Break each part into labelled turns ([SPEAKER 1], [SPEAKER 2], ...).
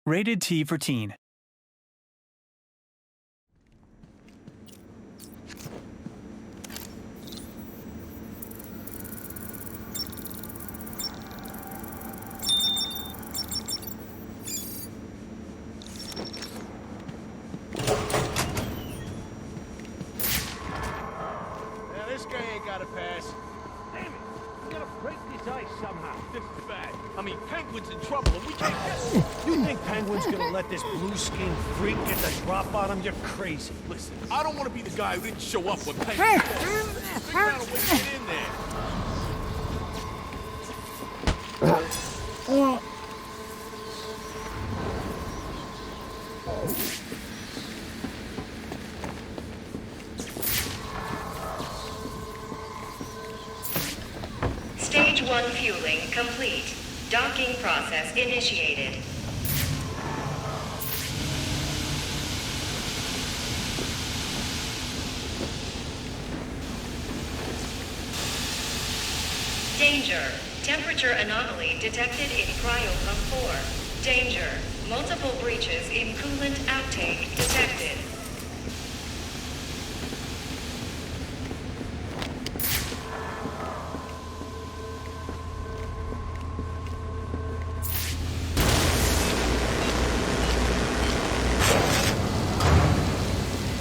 [SPEAKER 1] Rated T for teen.
[SPEAKER 2] This guy ain't got a pass.
[SPEAKER 3] Damn it! We gotta break this ice somehow.
[SPEAKER 2] This is bad. I mean, Penguin's in trouble and we can't get...
[SPEAKER 3] You think Penguin's gonna let this blue-skinned freak get the drop on him? You're crazy.
[SPEAKER 2] Listen, I don't want to be the guy who didn't show up when Penguin called. Figure out a way to get in there.
[SPEAKER 4] Stage 1 fueling complete. Docking process initiated. Danger. Temperature anomaly detected in cryopump 4. Danger. Multiple breaches in coolant outtake detected.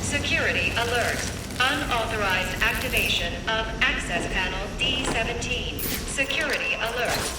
[SPEAKER 4] Security alert. Unauthorized activation of access panel D17. Security alert.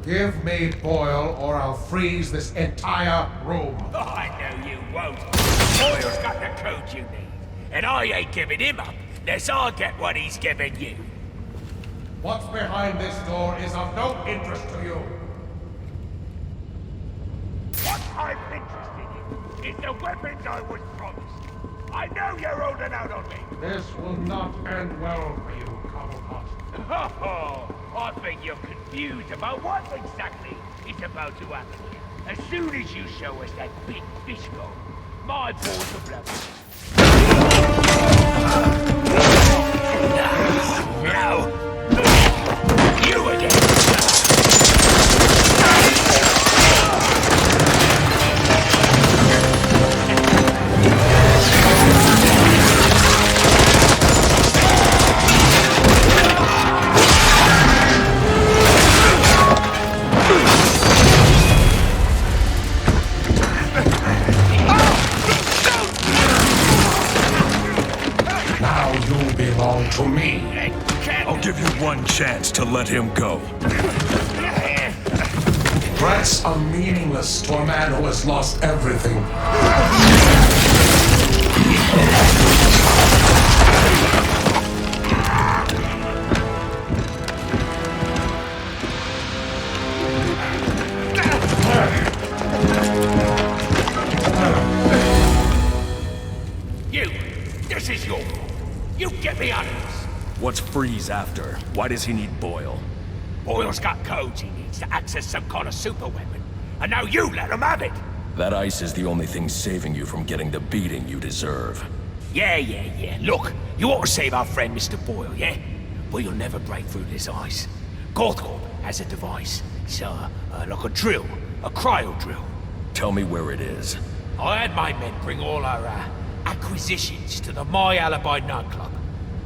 [SPEAKER 5] Give me Boyle, or I'll freeze this entire room.
[SPEAKER 6] Oh, I know you won't. Boyle's got the code you need. And I ain't giving him up unless I get what he's giving you.
[SPEAKER 5] What's behind this door is of no interest to you.
[SPEAKER 6] What I'm interested in is the weapons I was promised. I know you're holding out on me.
[SPEAKER 5] This will not end well for you, Cobblepot.
[SPEAKER 6] Oh, I think you're confused about what exactly is about to happen. As soon as you show us that big fishbowl, my balls are blowing. Now, you again.
[SPEAKER 5] Belong to me.
[SPEAKER 7] I'll give you one chance to let him go.
[SPEAKER 5] Threats are meaningless to a man who has lost everything.
[SPEAKER 6] This is your fault. You get me out of this.
[SPEAKER 7] What's Freeze after? Why does he need Boyle?
[SPEAKER 6] Boyle's got codes he needs to access some kind of super weapon. And now you let him have it.
[SPEAKER 7] That ice is the only thing saving you from getting the beating you deserve.
[SPEAKER 6] Yeah. Look, you ought to save our friend Mr. Boyle, yeah? But you'll never break through this ice. GothCorp has a device. It's like a drill. A cryo drill.
[SPEAKER 7] Tell me where it is.
[SPEAKER 6] I had my men bring all our acquisitions to the My Alibi nightclub.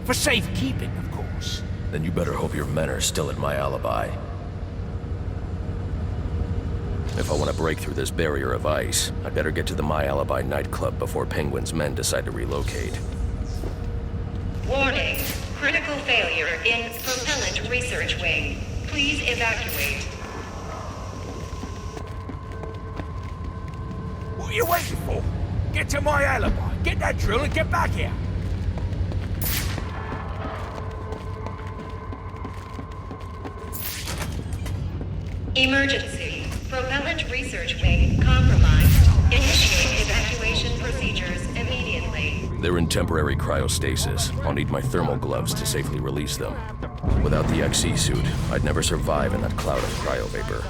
[SPEAKER 6] For safekeeping, of course.
[SPEAKER 7] Then you better hope your men are still at My Alibi. If I want to break through this barrier of ice, I'd better get to the My Alibi nightclub before Penguin's men decide to relocate.
[SPEAKER 4] Warning. Critical failure in propellant research wing. Please evacuate.
[SPEAKER 6] What are you waiting for? Get to My Alibi. Get that drill and get back here.
[SPEAKER 4] Emergency. Propellant research wing compromised. Initiate evacuation procedures immediately.
[SPEAKER 7] They're in temporary cryostasis. I'll need my thermal gloves to safely release them. Without the XE suit, I'd never survive in that cloud of cryovapor.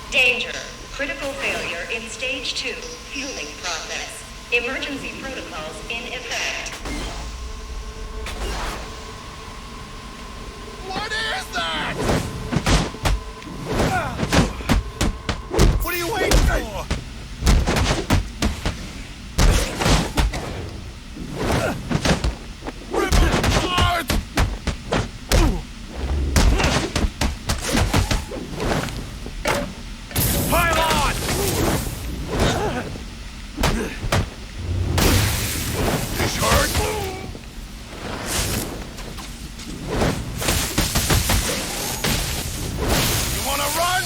[SPEAKER 4] Danger. Critical failure in Stage 2 fueling process. Emergency protocols in effect.
[SPEAKER 2] What is that? What are you waiting for? Rip it apart! Pile on! This hurt? You wanna run?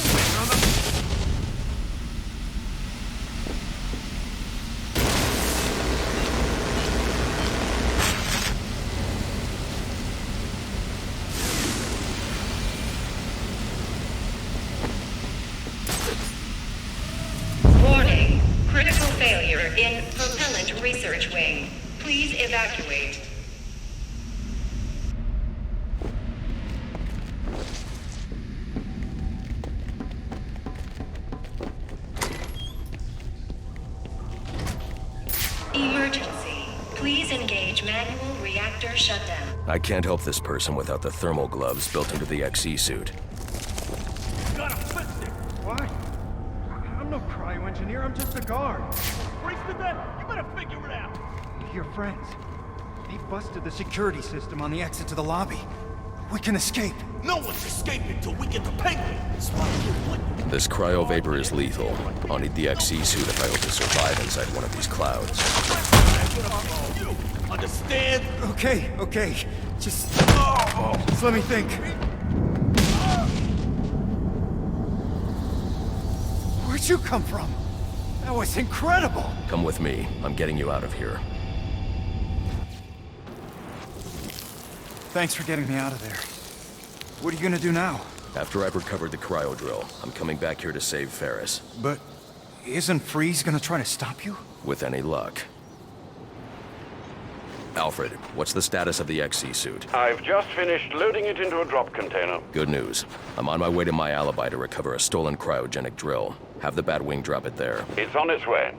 [SPEAKER 4] Warning. Critical failure in propellant research wing. Please evacuate. Emergency. Please engage manual reactor shutdown.
[SPEAKER 7] I can't help this person without the thermal gloves built into the XE suit.
[SPEAKER 3] Gotta fix it! What? I'm no cryo engineer, I'm just a guard.
[SPEAKER 2] Wasted that? You better figure it out.
[SPEAKER 3] Your friends. They busted the security system on the exit to the lobby. We can escape.
[SPEAKER 2] No one's escaping till we get the penguin.
[SPEAKER 7] This cryovapor is lethal. I'll need the XE suit if I hope to survive inside one of these clouds.
[SPEAKER 2] You understand?
[SPEAKER 3] Okay. Just let me think. Where'd you come from? That was incredible!
[SPEAKER 7] Come with me. I'm getting you out of here.
[SPEAKER 3] Thanks for getting me out of there. What are you gonna do now?
[SPEAKER 7] After I've recovered the cryo drill, I'm coming back here to save Ferris.
[SPEAKER 3] But isn't Freeze gonna try to stop you?
[SPEAKER 7] With any luck. Alfred, what's the status of the XE suit?
[SPEAKER 1] I've just finished loading it into a drop container.
[SPEAKER 7] Good news. I'm on my way to my alibi to recover a stolen cryogenic drill. Have the Batwing drop it there.
[SPEAKER 1] It's on its way.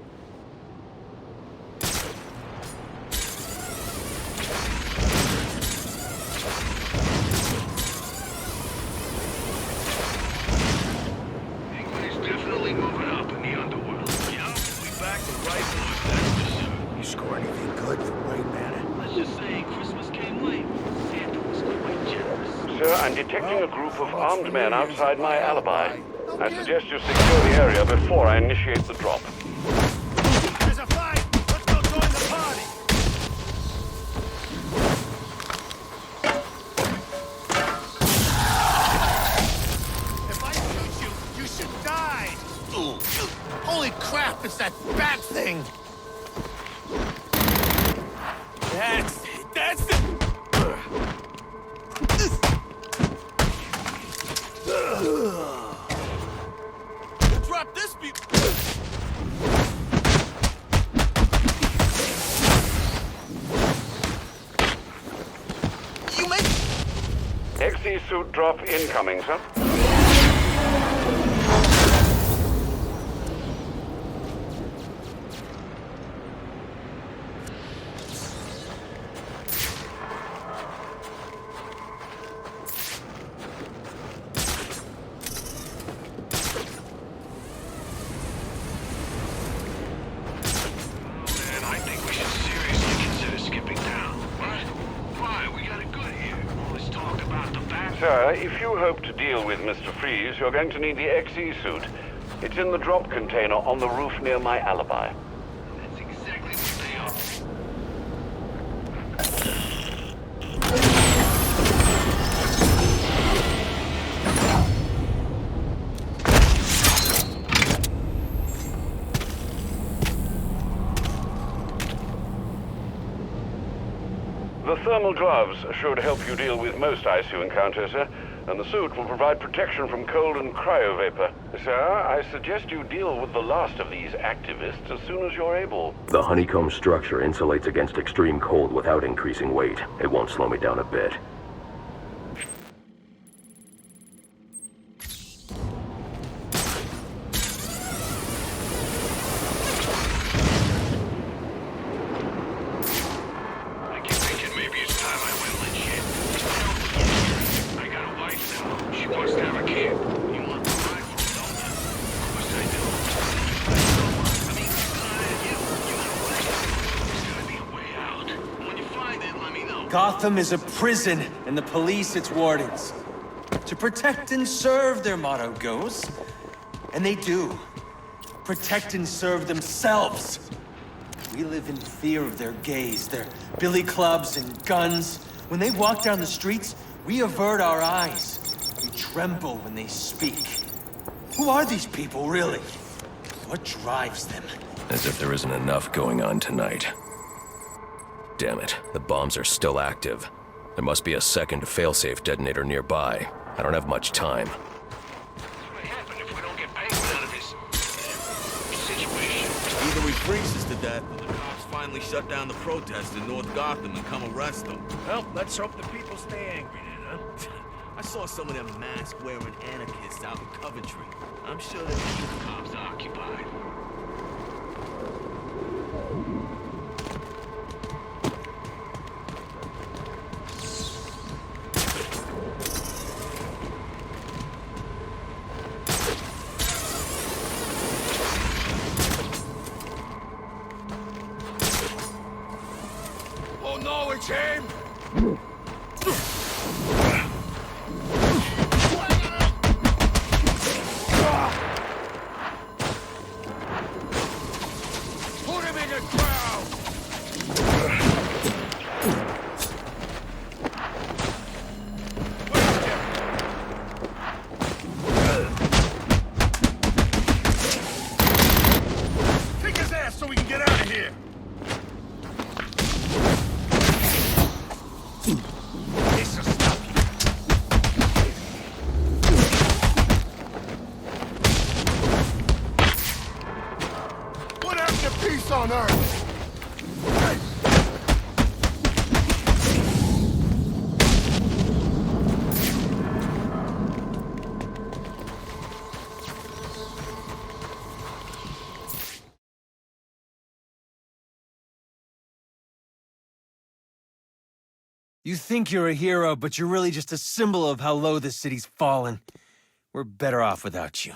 [SPEAKER 8] Penguin is definitely moving up in the underworld. Yeah, we back the right horse, that's for sure.
[SPEAKER 3] You score anything good for Wayne Manor?
[SPEAKER 8] Let's just say Christmas came late. Santa was quite generous.
[SPEAKER 1] Sir, I'm detecting a group of armed men outside my alibi. I suggest you secure the area before I initiate the drop.
[SPEAKER 2] There's a fight! Let's go join the party! If I shoot you, you should die! Ooh. Holy crap, it's that bat thing! That's it! Drop this be... You make...
[SPEAKER 1] XE suit drop incoming, sir.
[SPEAKER 8] Man, I think we should seriously consider skipping town. What? Why? We got it good here. All this talk about the bat.
[SPEAKER 1] Sir, if you hope to deal with Mr. Freeze, you're going to need the XE suit. It's in the drop container on the roof near my alibi. The thermal gloves should help you deal with most ice you encounter, sir, and the suit will provide protection from cold and cryovapor. Sir, I suggest you deal with the last of these activists as soon as you're able.
[SPEAKER 7] The honeycomb structure insulates against extreme cold without increasing weight. It won't slow me down a bit.
[SPEAKER 9] Gotham is a prison, and the police its wardens. To protect and serve, their motto goes. And they do. Protect and serve themselves. We live in fear of their gaze, their billy clubs and guns. When they walk down the streets, we avert our eyes. We tremble when they speak. Who are these people, really? What drives them?
[SPEAKER 7] As if there isn't enough going on tonight. Damn it, the bombs are still active. There must be a second failsafe detonator nearby. I don't have much time.
[SPEAKER 8] What's gonna happen if we don't get paid out of this situation?
[SPEAKER 10] Either he freezes us to death, or the cops finally shut down the protests in North Gotham and come arrest them.
[SPEAKER 6] Well, let's hope the people stay angry then, huh?
[SPEAKER 10] I saw some of them mask-wearing anarchists out in Coventry. I'm sure they'll keep the cops occupied.
[SPEAKER 8] Oh no, it's him! Put him in the crowd!
[SPEAKER 2] Kick his ass so we can get out of here!
[SPEAKER 8] This'll stop you.
[SPEAKER 2] What happened to peace on Earth?
[SPEAKER 9] You think you're a hero, but you're really just a symbol of how low this city's fallen. We're better off without you.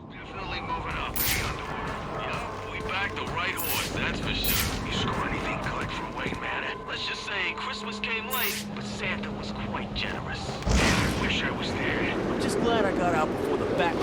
[SPEAKER 8] Definitely moving up in the underworld. Yeah, we backed the right horse, that's for sure. You score anything good from Wayne Manor? Let's just say Christmas came late, but Santa was quite generous. Man, I wish I was there.
[SPEAKER 10] I'm just glad I got out before the back.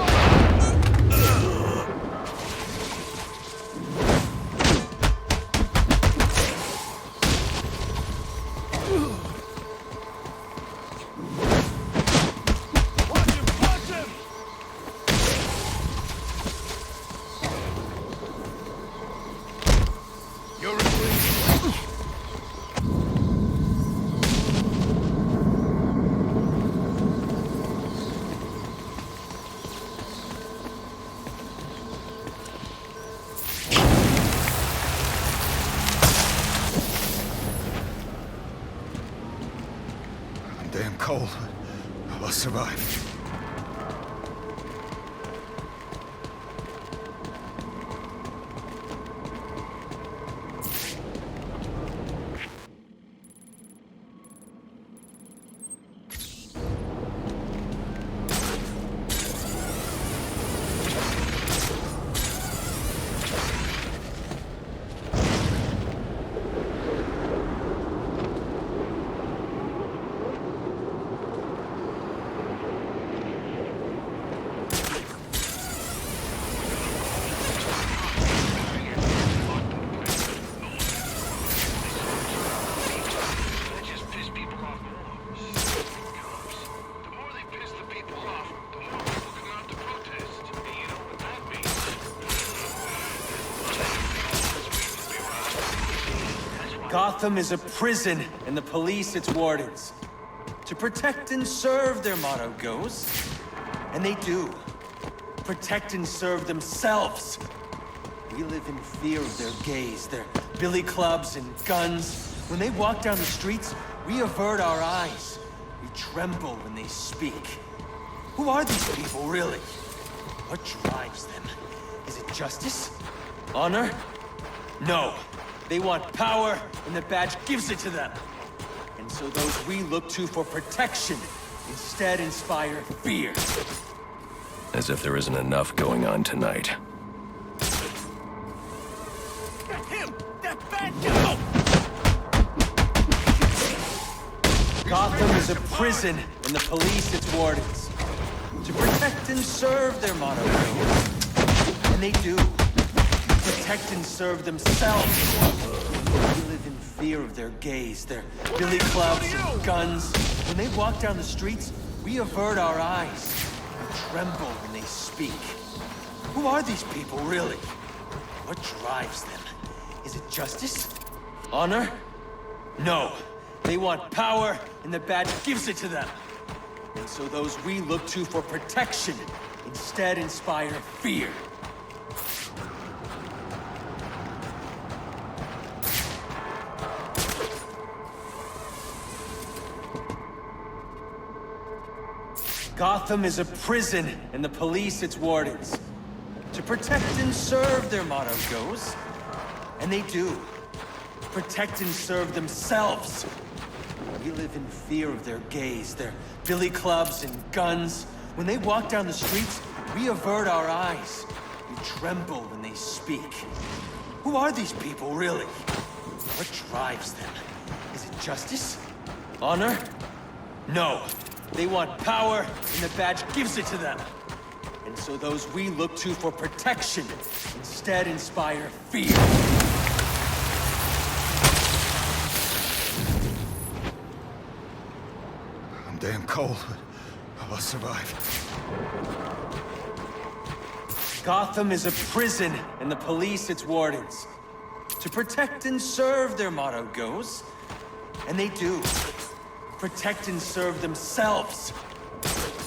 [SPEAKER 3] I'm damn cold. I'll survive.
[SPEAKER 9] Gotham is a prison, and the police its wardens. To protect and serve, their motto goes. And they do. Protect and serve themselves. We live in fear of their gaze, their billy clubs and guns. When they walk down the streets, we avert our eyes. We tremble when they speak. Who are these people, really? What drives them? Is it justice? Honor? No. They want power, and the badge gives it to them. And so those we look to for protection instead inspire fear.
[SPEAKER 7] As if there isn't enough going on tonight.
[SPEAKER 2] Him! That bad guy!
[SPEAKER 9] Gotham is a prison, and the police its wardens. To protect and serve, their motto goes. And they do. Protect and serve themselves. We live in fear of their gaze, their billy clubs and guns. When they walk down the streets, we avert our eyes. We tremble when they speak. Who are these people, really? What drives them? Is it justice? Honor? No. They want power, and the badge gives it to them. And so those we look to for protection instead inspire fear. Gotham is a prison, and the police its wardens. To protect and serve, their motto goes. And they do. Protect and serve themselves. We live in fear of their gaze, their billy clubs and guns. When they walk down the streets, we avert our eyes. We tremble when they speak. Who are these people, really? What drives them? Is it justice? Honor? No. They want power, and the badge gives it to them. And so those we look to for protection instead inspire fear.
[SPEAKER 3] I'm damn cold, but I'll survive.
[SPEAKER 9] Gotham is a prison, and the police its wardens. To protect and serve, their motto goes. And they do. Protect and serve themselves.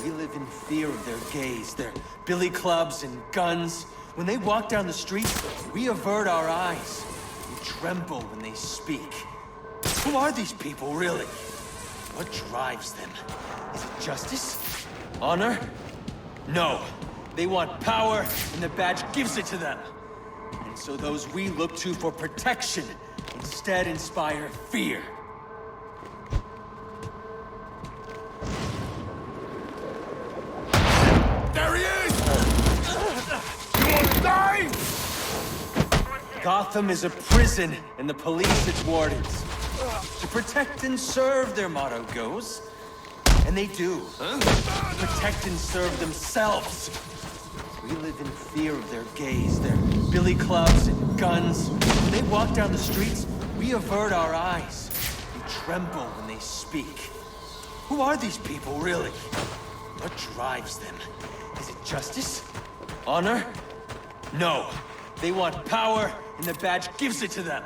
[SPEAKER 9] We live in fear of their gaze, their billy clubs and guns. When they walk down the streets, we avert our eyes. We tremble when they speak. Who are these people, really? What drives them? Is it justice? Honor? No. They want power, and the badge gives it to them. And so those we look to for protection instead inspire fear.
[SPEAKER 2] There he is! You want to die?
[SPEAKER 9] Gotham is a prison, and the police its wardens. To protect and serve, their motto goes. And they do. Protect and serve themselves. We live in fear of their gaze, their billy clubs and guns. When they walk down the streets, we avert our eyes. We tremble when they speak. Who are these people, really? What drives them? Is it justice? Honor? No. They want power, and the badge gives it to them.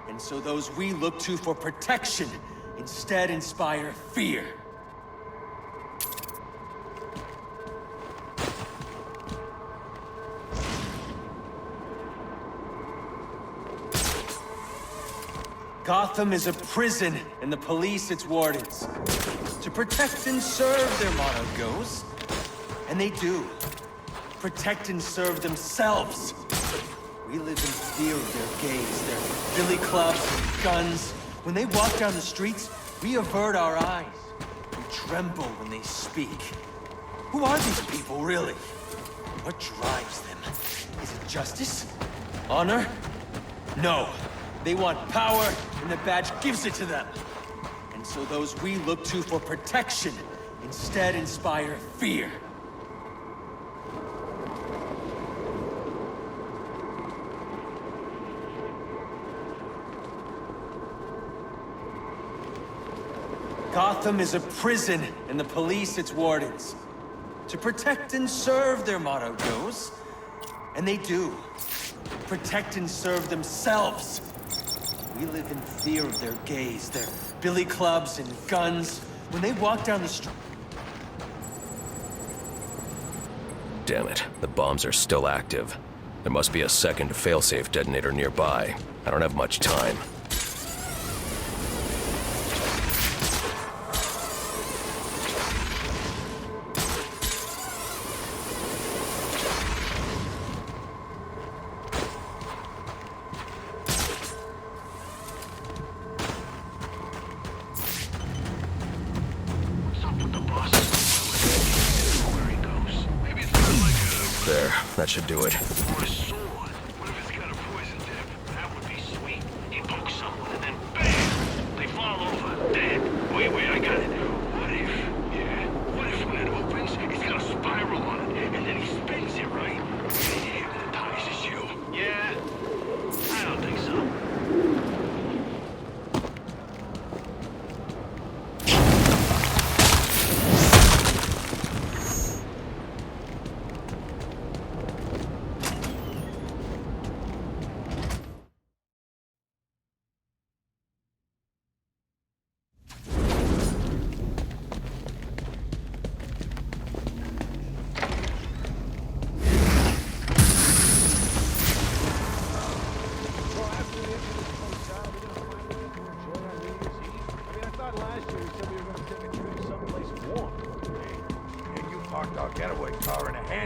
[SPEAKER 9] And so those we look to for protection instead inspire fear. Gotham is a prison, and the police its wardens. To protect and serve, their motto goes. And they do. Protect and serve themselves. We live in fear of their gaze, their billy clubs and guns. When they walk down the streets, we avert our eyes. We tremble when they speak. Who are these people, really? What drives them? Is it justice? Honor? No. They want power, and the badge gives it to them. And so those we look to for protection instead inspire fear. Gotham is a prison, and the police its wardens. To protect and serve, their motto goes. And they do. Protect and serve themselves. We live in fear of their gaze, their billy clubs and guns. When they walk down the street...
[SPEAKER 7] Damn it, the bombs are still active. There must be a second failsafe detonator nearby. I don't have much time. There, that should do it.
[SPEAKER 8] Or a sword. What if it's got a poison tip? That would be sweet. He pokes someone and then bam! They fall over, dead. Wait, I got it. What if when it opens, it's got a spiral on it, and then he spins it, right? And it hypnotizes you. Yeah? I don't think so.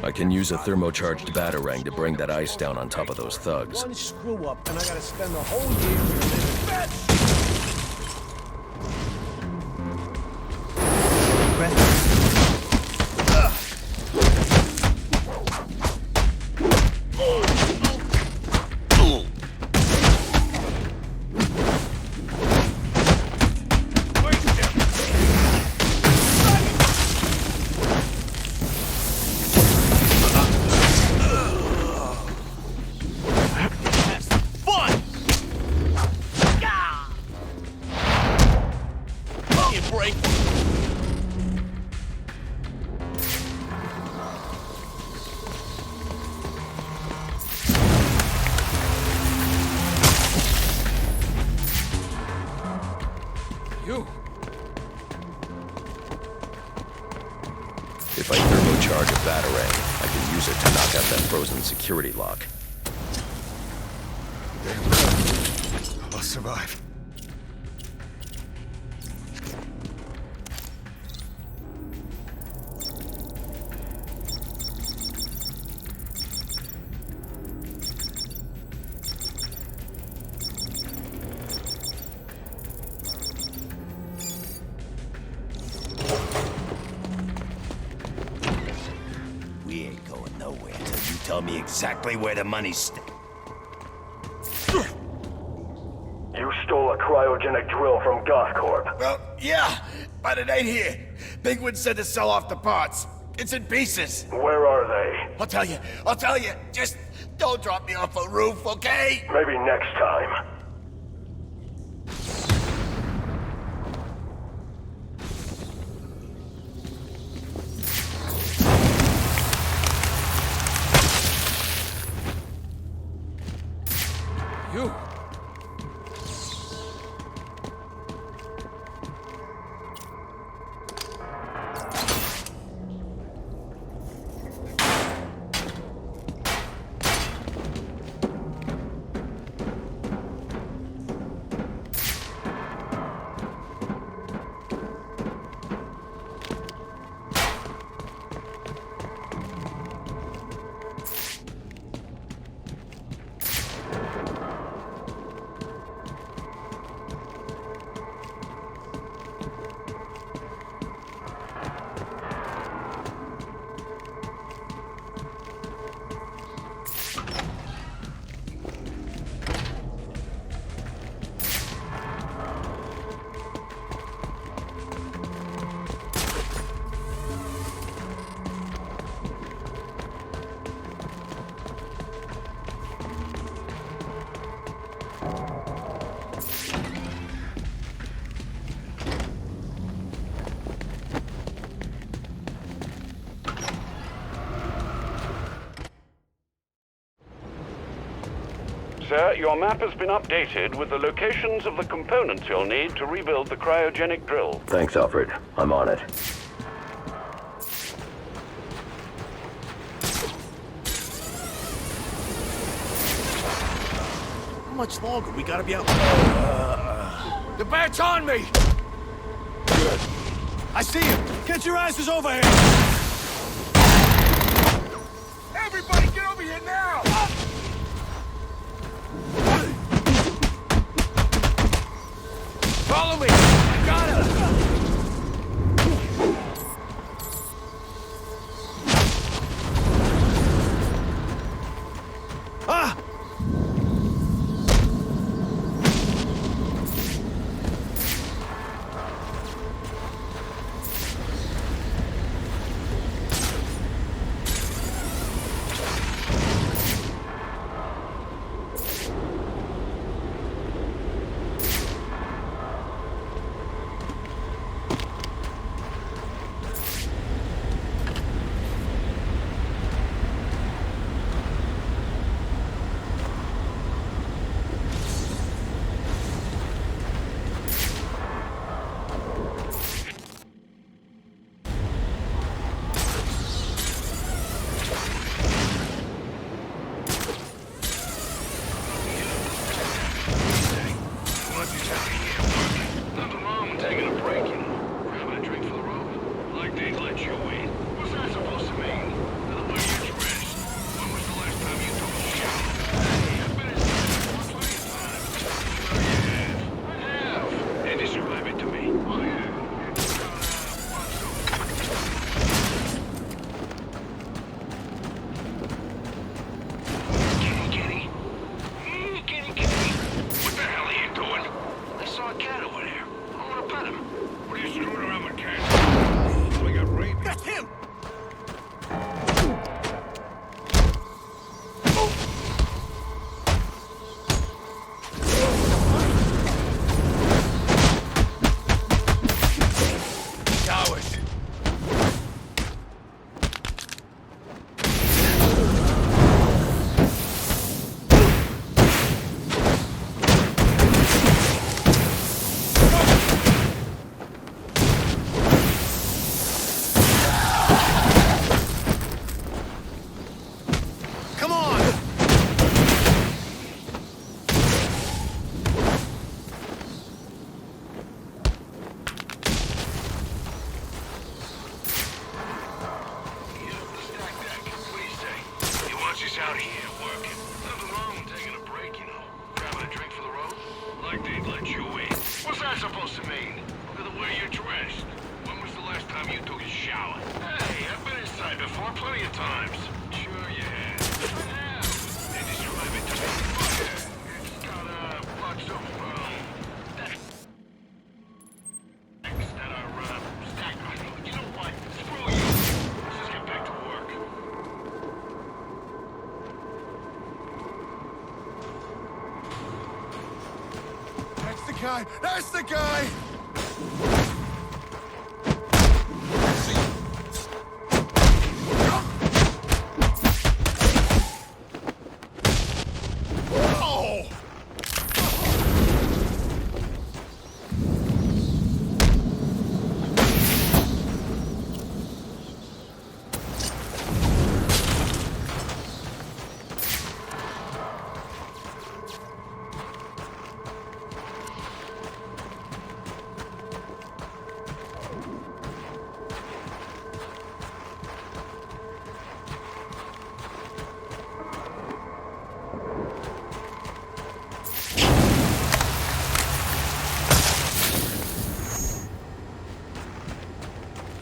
[SPEAKER 7] I can use a thermocharged batarang to bring that ice down on top of those thugs.
[SPEAKER 2] One screw up, and I gotta spend the whole year in this bitch!
[SPEAKER 7] If I thermocharge a batarang, I can use it to knock out that frozen security lock.
[SPEAKER 3] I must survive.
[SPEAKER 6] We ain't going nowhere till you tell me exactly where the money's stuck.
[SPEAKER 11] You stole a cryogenic drill from GothCorp.
[SPEAKER 6] Well, yeah, but it ain't here. Bigwood said to sell off the parts. It's in pieces.
[SPEAKER 11] Where are they?
[SPEAKER 6] I'll tell you. Just don't drop me off a roof, okay?
[SPEAKER 11] Maybe next time.
[SPEAKER 6] You.
[SPEAKER 1] Sir, your map has been updated with the locations of the components you'll need to rebuild the cryogenic drill.
[SPEAKER 11] Thanks, Alfred. I'm on it.
[SPEAKER 10] How much longer? We gotta be out.
[SPEAKER 6] The bat's on me!
[SPEAKER 10] I see him! Get your asses over here!
[SPEAKER 6] Everybody get over here now! Follow me! Got him!
[SPEAKER 10] Ah!
[SPEAKER 8] Nothing wrong with taking a break, you know. Grabbing a drink for the road. Like they'd let you in. What's that supposed to mean? The way you're dressed. When was the last time you took a shower? Hey, I've been inside for plenty of times. Sure you have. I have. And describe it to me. Oh, yeah. Kitty. Kitty. What the hell are you doing? I saw a cat over there. I want to pet him. What are you screwing around with cats? We got rabies.
[SPEAKER 10] That's him!
[SPEAKER 6] Cowards!
[SPEAKER 10] Come on!
[SPEAKER 8] He wants us out here working. Nothing wrong with taking a break, you know. Grabbing a drink for the road. Like they'd let you in. What's that supposed to mean? Look at the way you're dressed. When was the last time you took a shower? Hey, I've been inside before plenty of times. Sure you have. I have. And describe it to me. Oh, yeah. It's got lots of, that are, stacked. You know what? Screw you. Let's just get back to work.
[SPEAKER 10] That's the guy! That's the guy! Oh!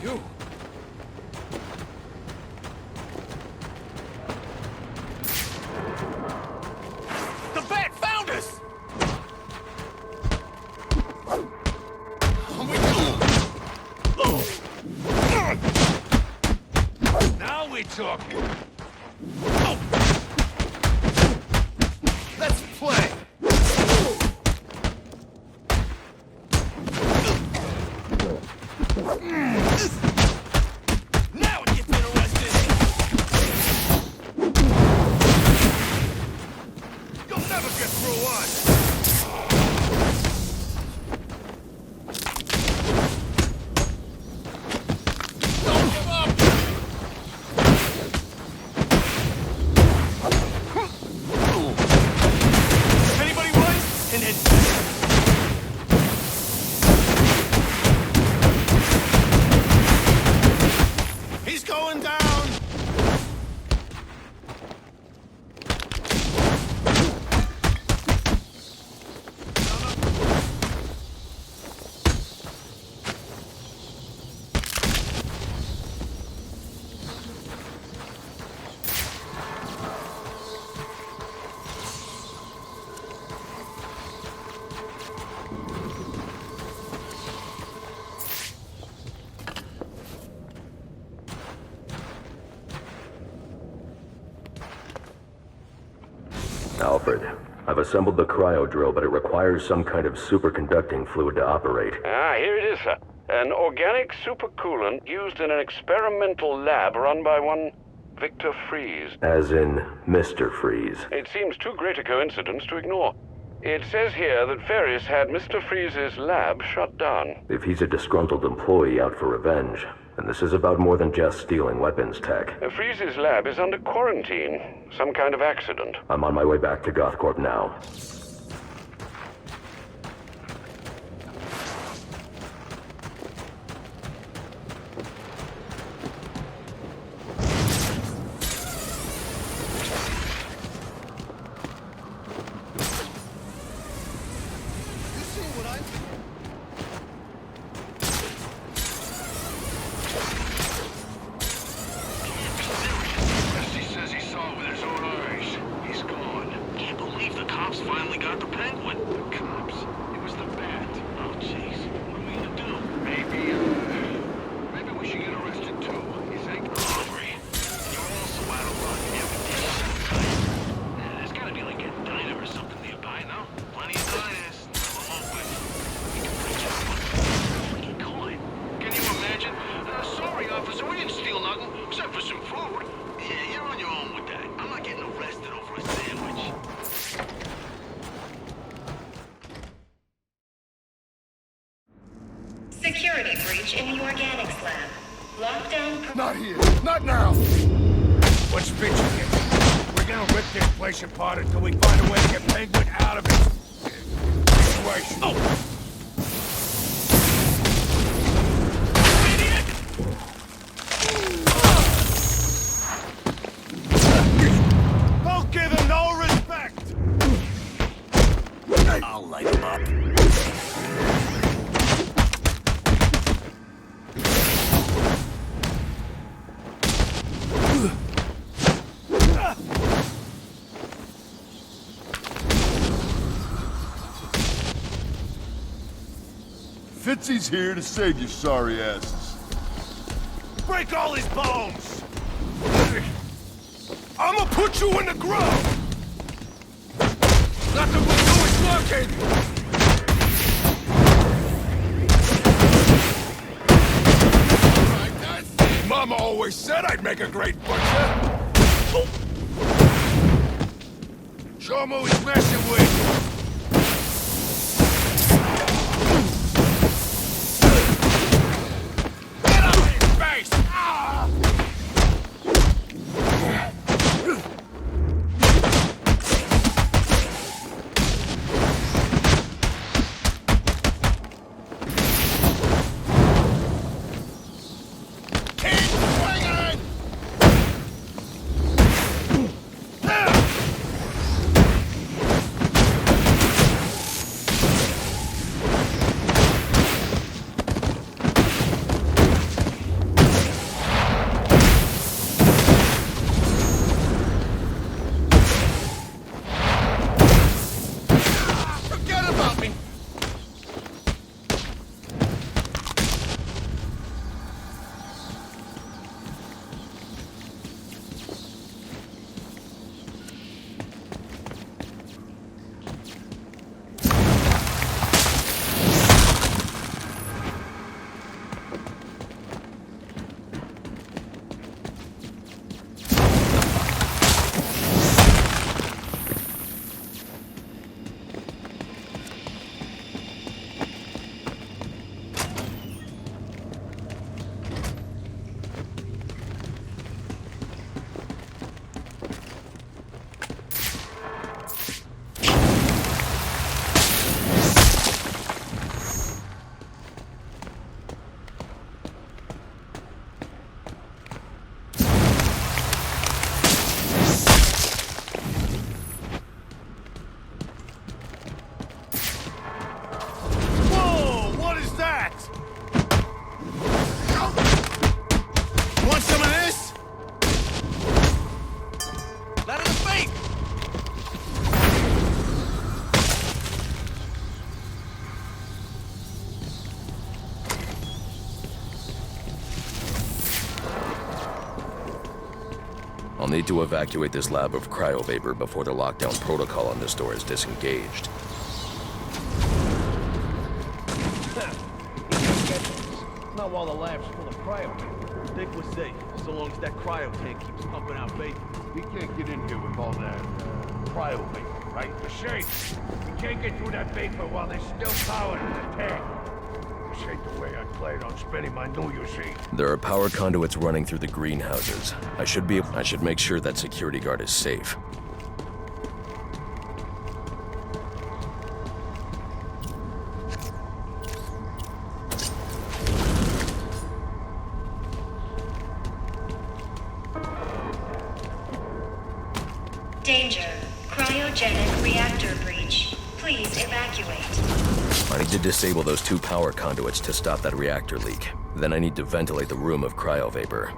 [SPEAKER 6] You!
[SPEAKER 10] The bat found us!
[SPEAKER 6] Now we're talking!
[SPEAKER 10] Let's play! Now it gets interesting! You'll never get
[SPEAKER 2] Anybody right? And then... He's going down!
[SPEAKER 7] Alfred, I've assembled the cryo drill, but it requires some kind of superconducting fluid to operate.
[SPEAKER 1] Ah, here it is, sir. An organic supercoolant used in an experimental lab run by one Victor Freeze.
[SPEAKER 7] As in Mr. Freeze.
[SPEAKER 1] It seems too great a coincidence to ignore. It says here that Ferris had Mr. Freeze's lab shut down.
[SPEAKER 7] If he's a disgruntled employee out for revenge, then this is about more than just stealing weapons tech.
[SPEAKER 1] Freeze's lab is under quarantine. Some kind of accident.
[SPEAKER 7] I'm on my way back to GothCorp now.
[SPEAKER 8] He says he saw it with his own eyes. He's gone. Can't believe the cops finally got the penguin. The cops? It was the bat. Oh, jeez. What are we gonna do? Maybe we should get arrested too. You think? Hungry. You're also out of luck. You have a dish sometime. There's gotta be like a diner or something nearby, no? Plenty of diners. I'm open. We can reach out. We get caught. Can you imagine? Sorry, officer, we didn't steal nothing, except for some food. Yeah, you're on your own with that. I'm not getting arrested over a sandwich.
[SPEAKER 4] Security breach in the organics lab. Lockdown...
[SPEAKER 5] Not here. Not now.
[SPEAKER 6] What's bitching here? We're gonna rip this place apart until we find a way to get Penguin out of its situation. Oh!
[SPEAKER 2] Don't give him no respect!
[SPEAKER 6] I'll light him up.
[SPEAKER 12] Fitzy's here to save you sorry asses.
[SPEAKER 2] Break all his bones! I'ma put you in the ground!
[SPEAKER 6] Nothing we do is working!
[SPEAKER 12] Mama always said I'd make a great butcher.
[SPEAKER 6] Show him who he's messing with! Get up in his face! Ah!
[SPEAKER 7] I'll need to evacuate this lab of cryovapor before the lockdown protocol on this door is disengaged.
[SPEAKER 10] Not while the lab's full of cryo. Think we're safe, so long as that cryo tank keeps pumping out vapor.
[SPEAKER 12] We can't get in here with all that, cryo vapor, right?
[SPEAKER 5] The shades. We can't get through that vapor while there's still power in the tank. This ain't the way I played on spending my new, you see.
[SPEAKER 7] There are power conduits running through the greenhouses. I should make sure that security guard is safe.
[SPEAKER 4] Danger. Cryogenic reactor breach. Please evacuate.
[SPEAKER 7] I need to disable those 2 power conduits to stop that reactor leak. Then I need to ventilate the room of cryovapor.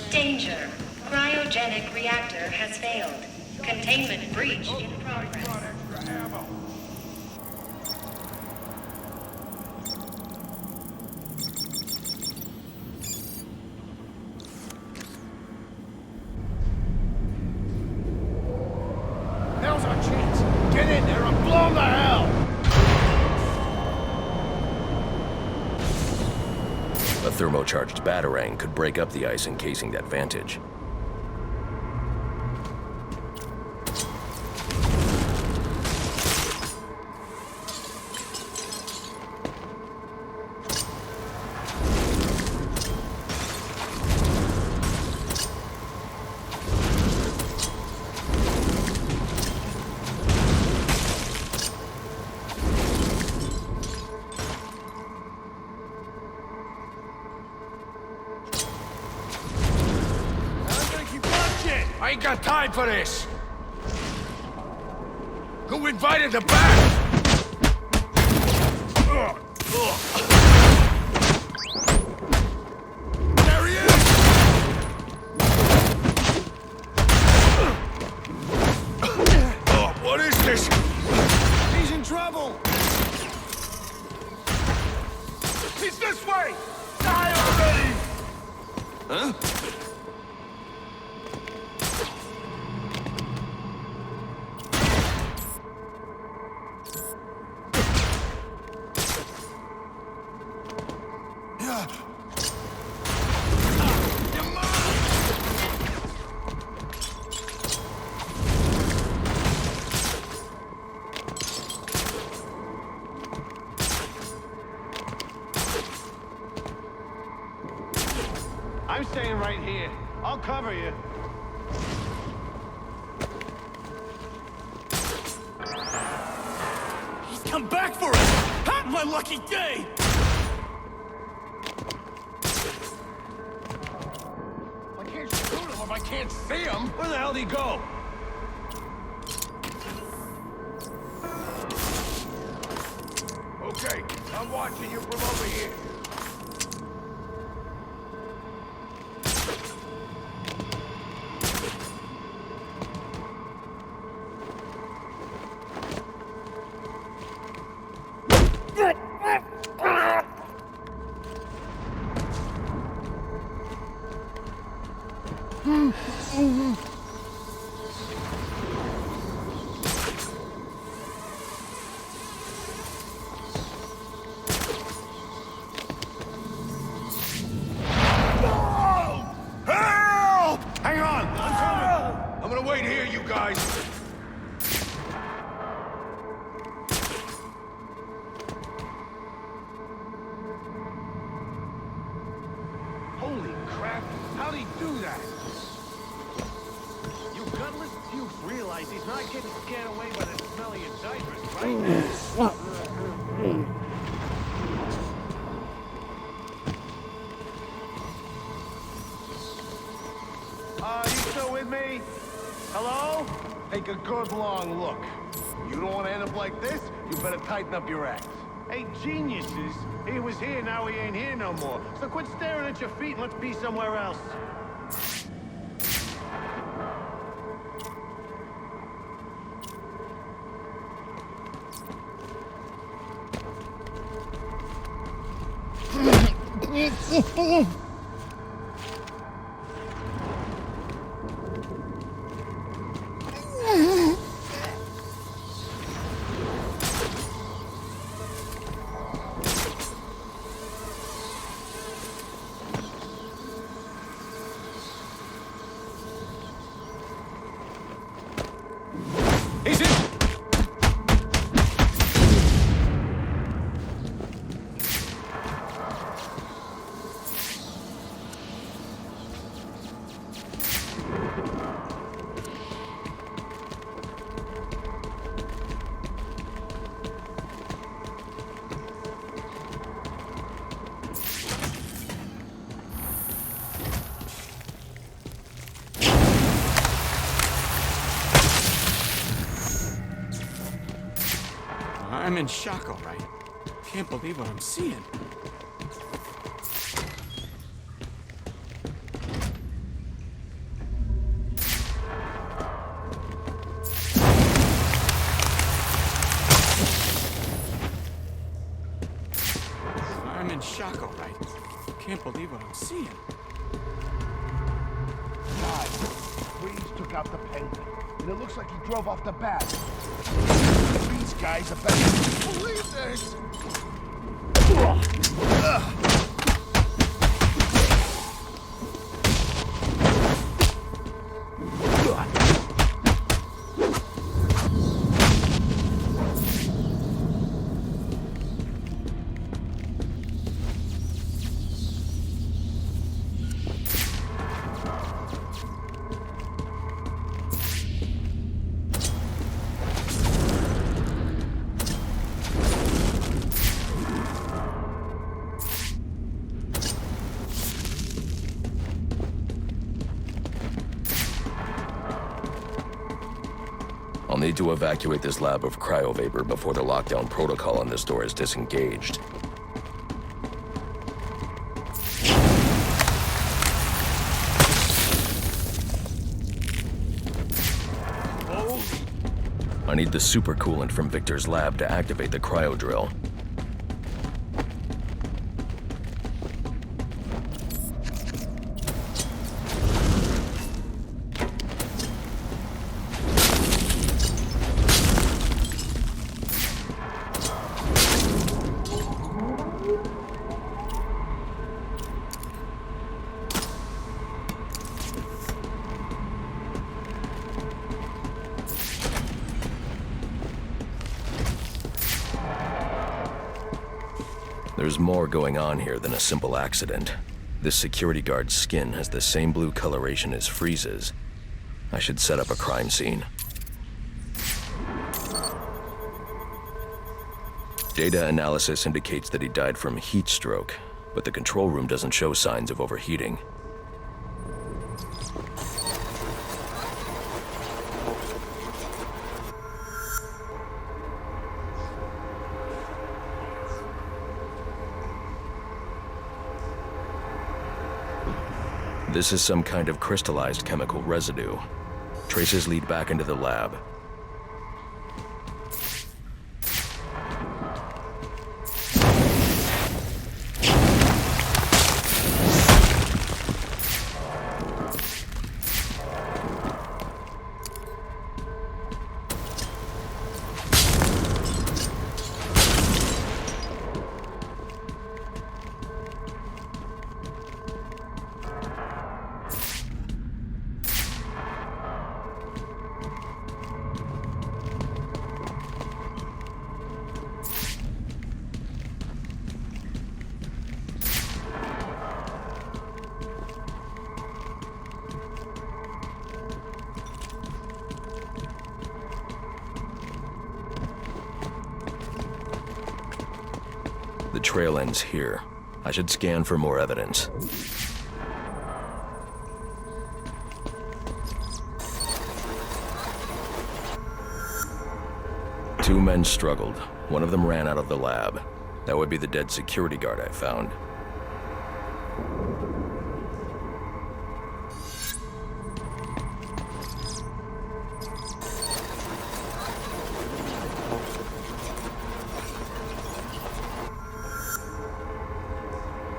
[SPEAKER 4] Danger. Cryogenic reactor has failed. Containment breach in progress.
[SPEAKER 5] Now's our chance. Get in there and blow 'em to hell!
[SPEAKER 7] A thermocharged batarang could break up the ice encasing that vantage.
[SPEAKER 5] I ain't got time for this! Who invited the bat? There he is! Oh, what is this? He's in trouble! He's this way! Die already! Huh?
[SPEAKER 2] I'm staying right here. I'll cover you.
[SPEAKER 10] He's come back for us! Ha! My lucky day!
[SPEAKER 5] I can't shoot him if I can't see him!
[SPEAKER 10] Where the hell'd he go?
[SPEAKER 5] Okay, I'm watching you from over here. Wait here, you guys! Holy crap! How'd he do that?
[SPEAKER 2] You gutless puke realize he's not getting scared away by the smell of your diapers, right?
[SPEAKER 5] with me? Hello? Take a good long look. You don't want to end up like this, you better tighten up your act. Hey, geniuses, he was here, now he ain't here no more. So quit staring at your feet and let's be somewhere else.
[SPEAKER 3] I'm in shock, all right. Can't believe what I'm seeing. I'm in shock, all right. Can't believe what I'm seeing.
[SPEAKER 5] Guys, Freeze took out the penguin, and it looks like he drove off the bat. These guys are better. Believe this!
[SPEAKER 7] I'll need to evacuate this lab of cryovapor before the lockdown protocol on this door is disengaged. I need the supercoolant from Victor's lab to activate the cryo drill. There's more going on here than a simple accident. This security guard's skin has the same blue coloration as Freeze's. I should set up a crime scene. Data analysis indicates that he died from heat stroke, but the control room doesn't show signs of overheating. This is some kind of crystallized chemical residue. Traces lead back into the lab. The trail ends here. I should scan for more evidence. 2 men struggled. One of them ran out of the lab. That would be the dead security guard I found.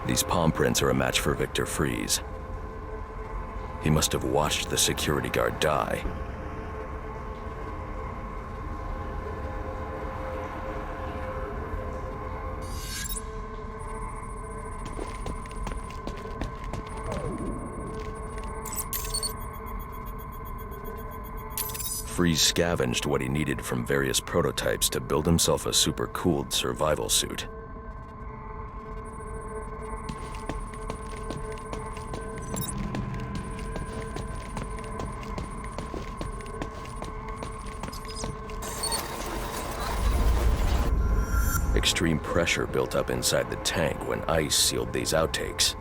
[SPEAKER 7] These palm prints are a match for Victor Freeze. He must have watched the security guard die. Freeze scavenged what he needed from various prototypes to build himself a super-cooled survival suit. Extreme pressure built up inside the tank when ice sealed these outtakes.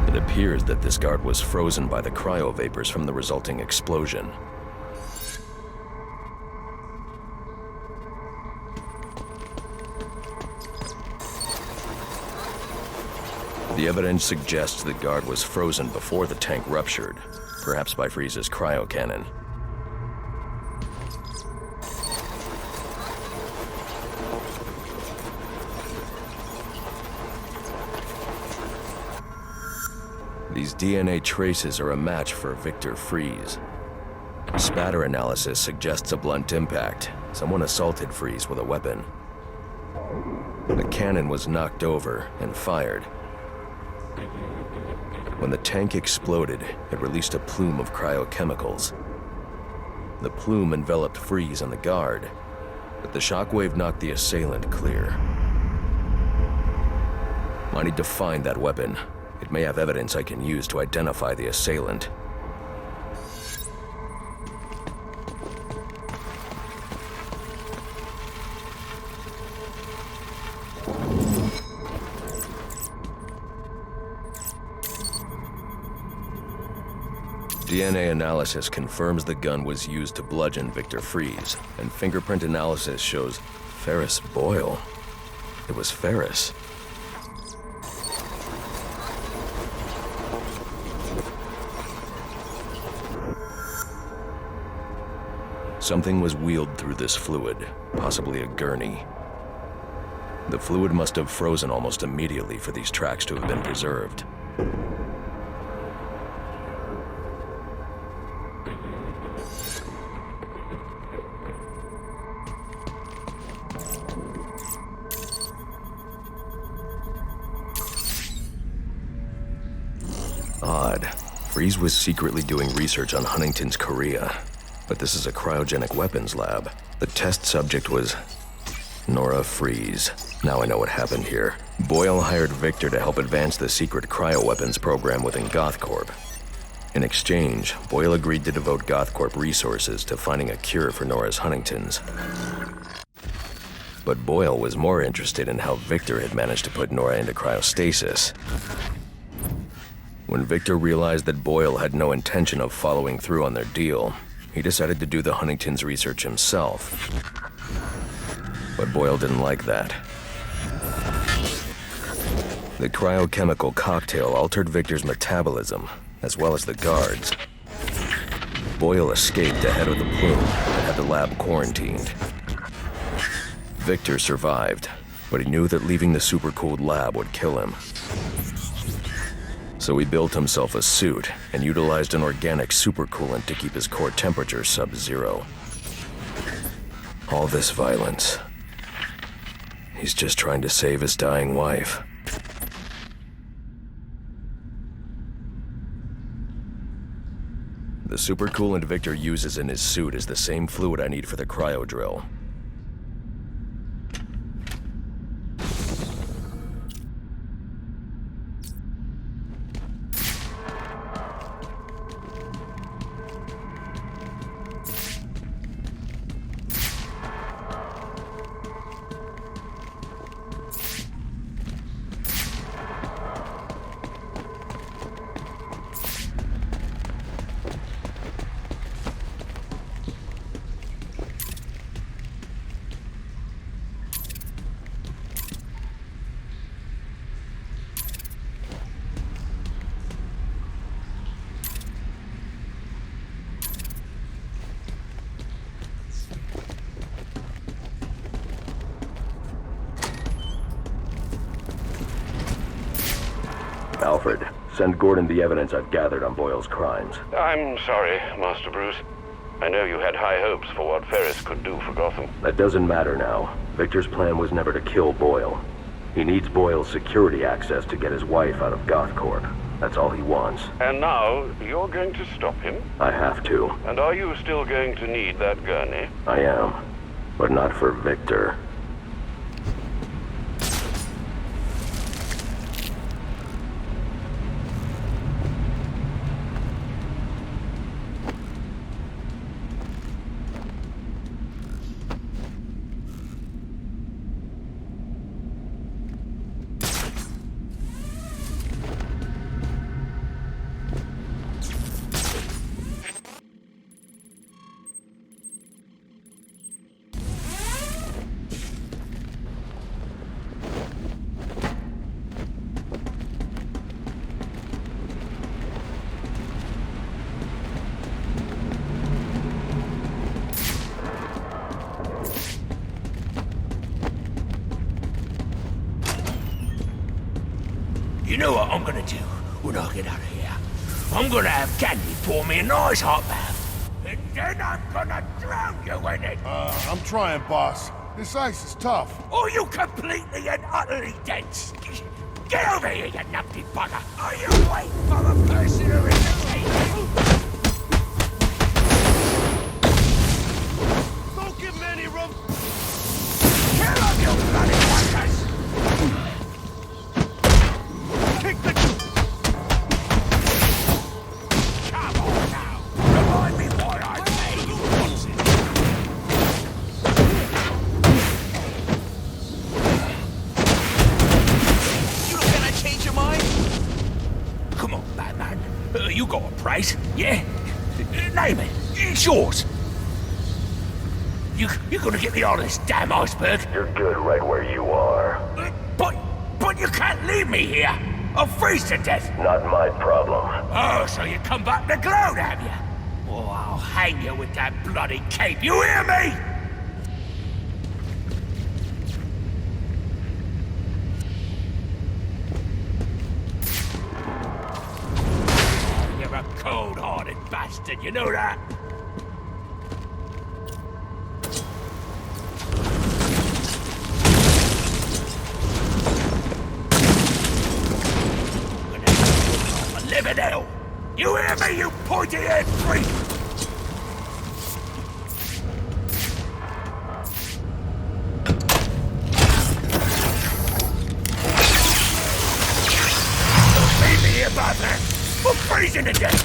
[SPEAKER 7] It appears that this guard was frozen by the cryovapors from the resulting explosion. The evidence suggests the guard was frozen before the tank ruptured, perhaps by Freeze's cryocannon. These DNA traces are a match for Victor Freeze. Spatter analysis suggests a blunt impact. Someone assaulted Freeze with a weapon. The cannon was knocked over and fired. When the tank exploded, it released a plume of cryochemicals. The plume enveloped Freeze and the guard, but the shockwave knocked the assailant clear. I need to find that weapon. It may have evidence I can use to identify the assailant. DNA analysis confirms the gun was used to bludgeon Victor Freeze, and fingerprint analysis shows Ferris Boyle. It was Ferris. Something was wheeled through this fluid, possibly a gurney. The fluid must have frozen almost immediately for these tracks to have been preserved. Odd. Freeze was secretly doing research on Huntington's Korea. But this is a cryogenic weapons lab. The test subject was Nora Freeze. Now I know what happened here. Boyle hired Victor to help advance the secret cryoweapons program within GothCorp. In exchange, Boyle agreed to devote GothCorp resources to finding a cure for Nora's Huntington's. But Boyle was more interested in how Victor had managed to put Nora into cryostasis. When Victor realized that Boyle had no intention of following through on their deal, he decided to do the Huntington's research himself. But Boyle didn't like that. The cryochemical cocktail altered Victor's metabolism, as well as the guards. Boyle escaped ahead of the plume and had the lab quarantined. Victor survived, but he knew that leaving the supercooled lab would kill him. So he built himself a suit and utilized an organic supercoolant to keep his core temperature sub-zero. All this violence. He's just trying to save his dying wife. The supercoolant Victor uses in his suit is the same fluid I need for the cryo drill. Send Gordon the evidence I've gathered on Boyle's crimes.
[SPEAKER 1] I'm sorry, Master Bruce. I know you had high hopes for what Ferris could do for Gotham.
[SPEAKER 7] That doesn't matter now. Victor's plan was never to kill Boyle. He needs Boyle's security access to get his wife out of GothCorp. That's all he wants.
[SPEAKER 1] And now, you're going to stop him?
[SPEAKER 7] I have to.
[SPEAKER 1] And are you still going to need that gurney?
[SPEAKER 7] I am. But not for Victor.
[SPEAKER 6] You know what I'm gonna do when I get out of here? I'm gonna have Candy pour me a nice hot bath. And then I'm gonna drown you in it.
[SPEAKER 12] I'm trying, boss. This ice is tough.
[SPEAKER 6] Are you completely and utterly dense? Get over here, you numpty bugger! Are you waiting for a person who is the
[SPEAKER 2] Don't give me any room!
[SPEAKER 6] Kill him, you bloody fuckers!
[SPEAKER 2] Kick the...
[SPEAKER 6] Come on now! Remind me what I pay you once.
[SPEAKER 10] You don't gonna change your mind?
[SPEAKER 6] Come on, Batman. You got a price, yeah? Name it. It's yours. You're gonna get me out of this damn iceberg?
[SPEAKER 11] You're good right where you are.
[SPEAKER 6] But you can't leave me here. I'll freeze to death.
[SPEAKER 11] Not my problem.
[SPEAKER 6] Oh, so you come back to gloat, have you? Oh, I'll hang you with that bloody cape. You hear me? Oh, you're a cold-hearted bastard, you know that? Living hell! You hear me, you pointy-head freak? Don't leave me here, Batman! I'm freezing to death!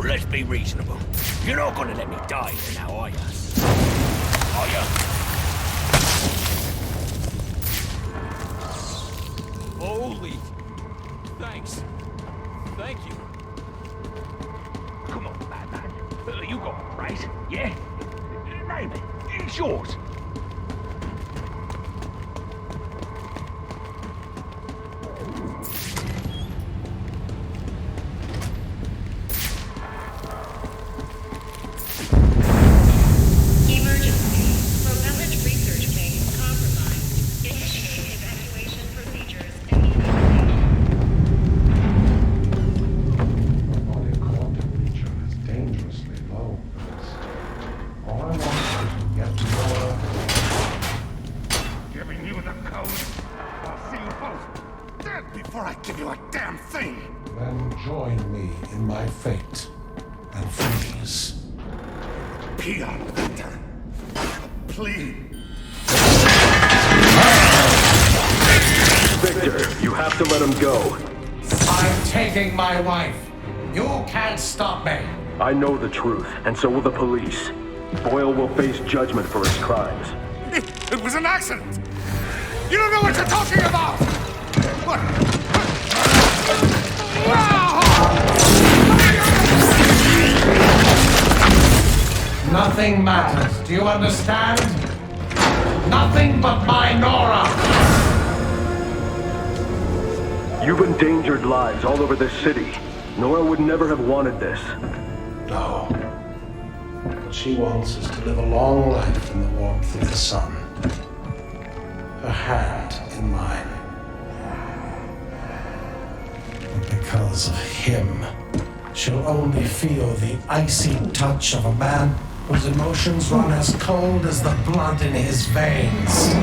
[SPEAKER 6] Let's be reasonable. You're not gonna let me die here now, are you? Are you?
[SPEAKER 10] Holy... Thanks. Thank you.
[SPEAKER 6] Come on, Batman. You got a price, yeah? Name it. It's yours.
[SPEAKER 4] Emergency. Propellant research phase compromised. Initiate evacuation procedures immediately.
[SPEAKER 13] Body core temperature is dangerously low. All I want is to get to Nora.
[SPEAKER 2] Giving you the code. I'll see you both dead before I give you a damn thing.
[SPEAKER 13] Then join me in my fate and freeze.
[SPEAKER 2] Peon Victor. Please.
[SPEAKER 7] Victor, you have to let him go.
[SPEAKER 13] I'm taking my wife. You can't stop me.
[SPEAKER 7] I know the truth, and so will the police. Boyle will face judgment for his crimes.
[SPEAKER 2] It was an accident. You don't know what you're talking about. What?
[SPEAKER 13] Nothing matters. Do you understand? Nothing but my Nora.
[SPEAKER 7] You've endangered lives all over this city. Nora would never have wanted this.
[SPEAKER 13] No. What she wants is to live a long life in the warmth of the sun. Her hand in mine. But because of him, she'll only feel the icy touch of a man whose emotions run as cold as the blood in his veins.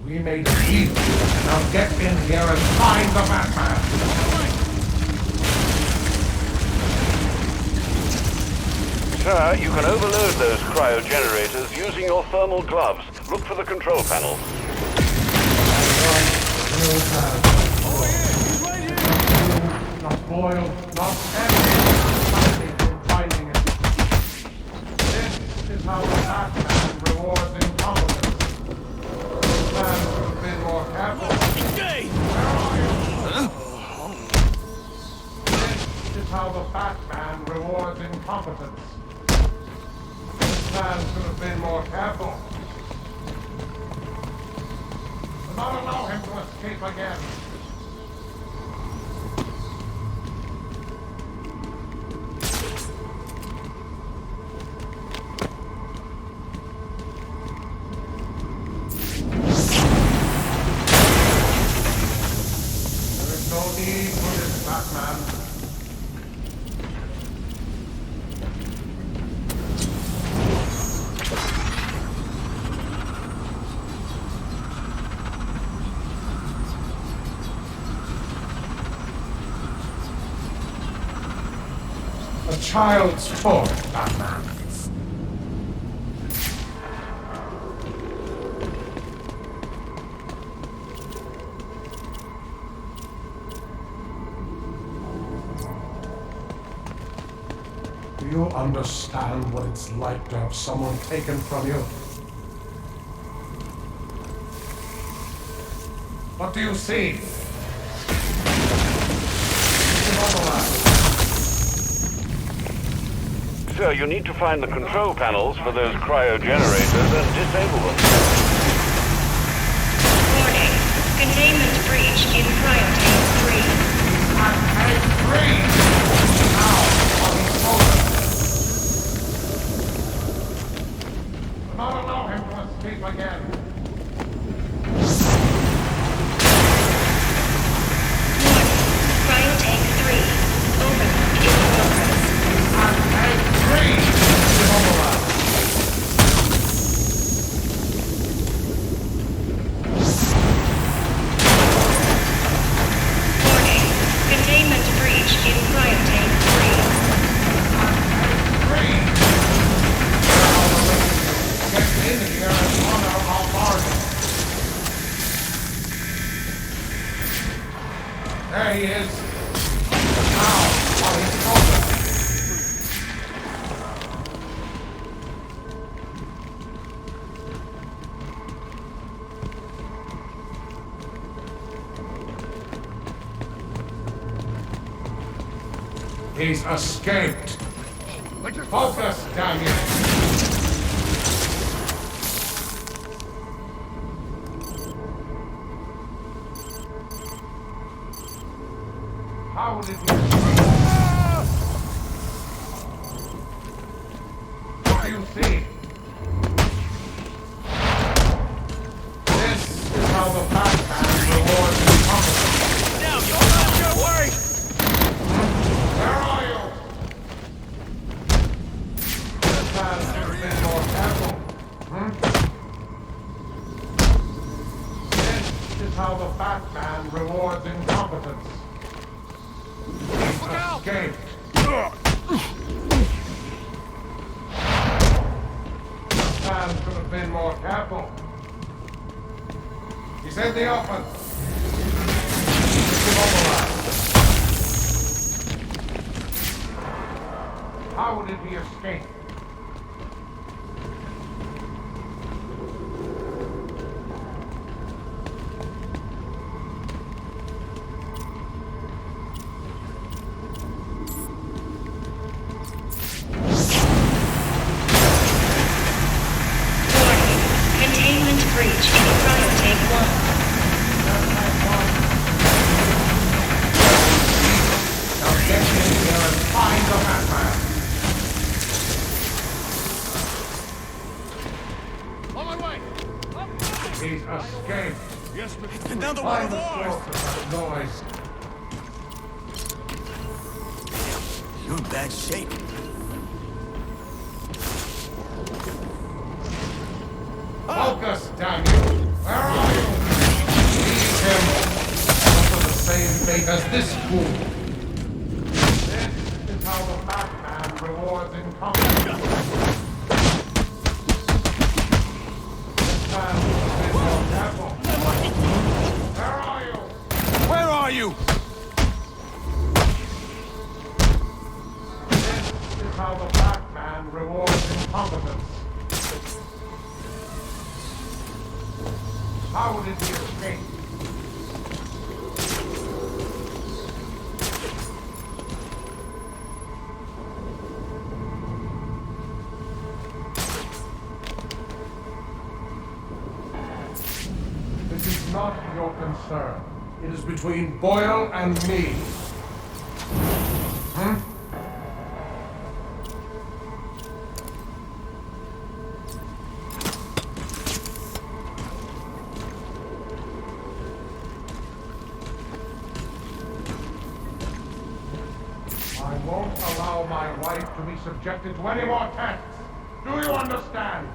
[SPEAKER 13] We made a deal. Now get in here and find the Batman.
[SPEAKER 1] Sir, you can overload those cryogenerators using your thermal gloves. Look for the control panel.
[SPEAKER 13] Not boiled, not empty. Finding it. This is how the Batman rewards incompetence. This man should have been more careful. This is how the Batman rewards incompetence. This man should have been more careful. Do not allow him to escape again. No need for this, Batman. A child's toy, Batman. Do you understand what it's like to have someone taken from you? What do you see?
[SPEAKER 1] Sir, you need to find the control panels for those cryogenerators and disable them.
[SPEAKER 4] Warning. Containment breach in Cryotank 3.
[SPEAKER 13] Tank 3! Now, on the shoulder. Do not allow him to escape again.
[SPEAKER 4] Warning. Cryotank 3. Overload in progress.
[SPEAKER 13] Tank 3! Immobilized.
[SPEAKER 4] Warning. Containment breach in Cryotank 3.
[SPEAKER 13] Get in here and honor our bargain. There he is. Now, on his shoulder. He's escaped. Focus, damn you! How did you... What do you see? This is how the Batman rewards incompetence.
[SPEAKER 2] Now, you're not your way!
[SPEAKER 13] Where are you? This man should have been more careful. This is how the Batman rewards incompetence. Escape. This man should have been more careful. He's in the open. He's immobilized. How did he escape?
[SPEAKER 4] Containment breach in Cryotank 1.
[SPEAKER 13] Now get in here and find the Batman. He's escaped.
[SPEAKER 2] Yes, but he's been down to one
[SPEAKER 13] Find
[SPEAKER 2] of
[SPEAKER 13] the
[SPEAKER 2] ours.
[SPEAKER 13] source of that noise.
[SPEAKER 2] You're in bad shape.
[SPEAKER 13] Focus, damn you! Where are you? Leave him. Suffer the same fate as this fool. This is how the Batman rewards incompetence. This man is your devil. Where are you?
[SPEAKER 2] Where are you?
[SPEAKER 13] This is how the Batman rewards incompetence. How did he escape? This is not your concern. It is between Boyle and me. I won't allow my wife to be subjected to any more tests. Do you understand?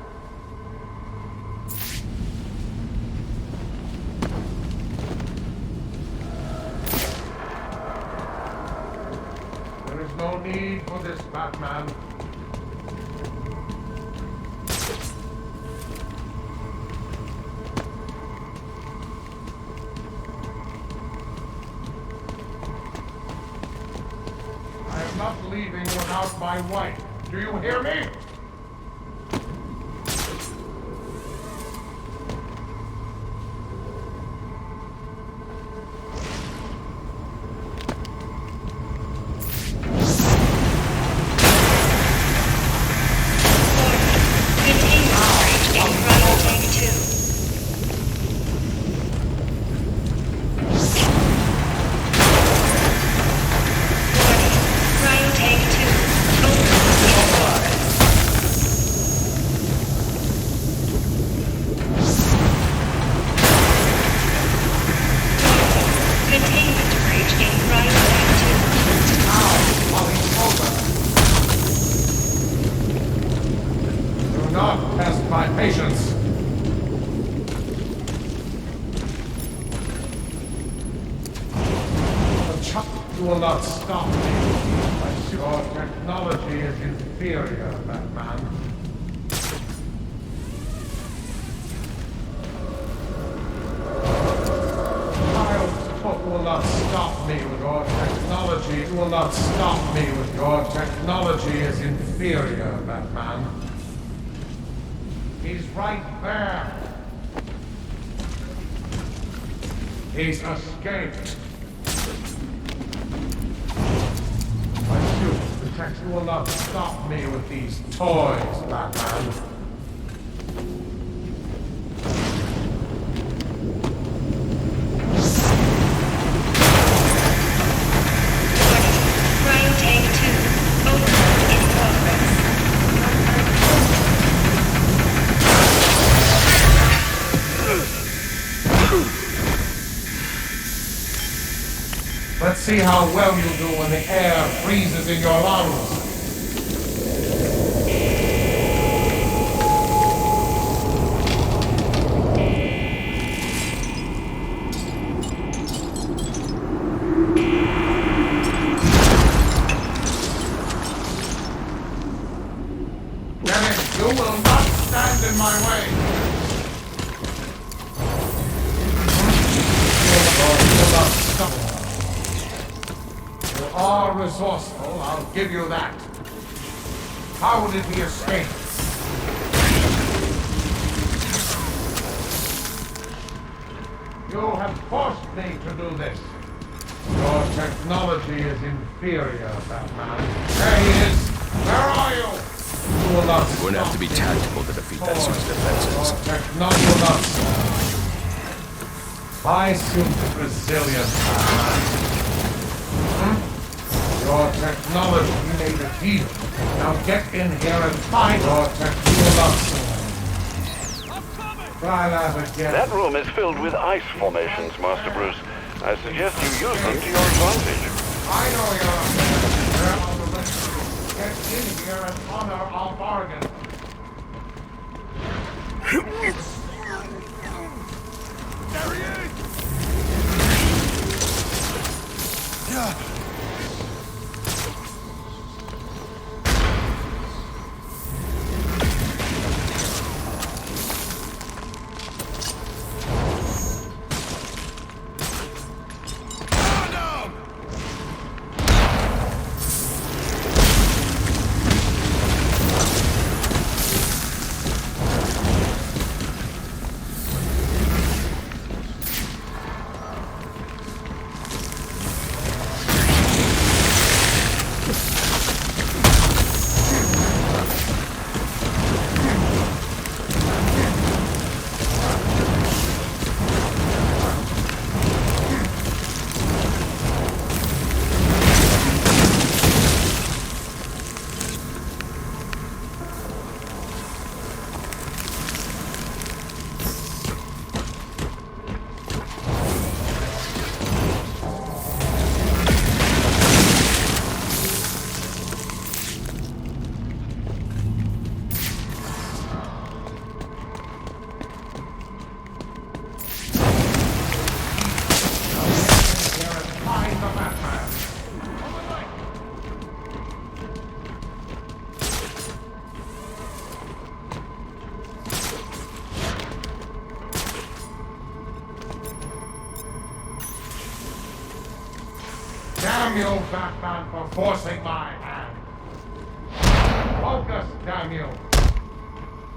[SPEAKER 13] There is no need for this, Batman. I am not leaving without my wife. Do you hear me? Do not test my patience. You will not stop me. Your technology is inferior, Batman. You will not stop me with your technology. You will not stop me with your technology is inferior, Batman. He's right there. He's escaped. My suit protects. You will not stop me with these toys, Batman. Let's see how well you do when the air freezes in your lungs. Dennis, you will not stand in my way. You will not stop. You are resourceful, I'll give you that. How did he escape? You have forced me to do this. Your technology is inferior, Batman. There he is! Where are you? You will not.
[SPEAKER 7] You're going to have to be tactical to defeat that suit's defenses.
[SPEAKER 13] Your technology will not. My suit is resilient, Batman. Your technology made a deal. Now get in here and find your technology. Try that again.
[SPEAKER 1] That room is filled with ice formations, Master Bruce. I suggest you use them to your advantage.
[SPEAKER 13] I know you're a man. You're on the list. Get in here and honor our bargain.
[SPEAKER 2] There he is!
[SPEAKER 13] Damn you, Batman, for forcing my hand. Focus, damn you.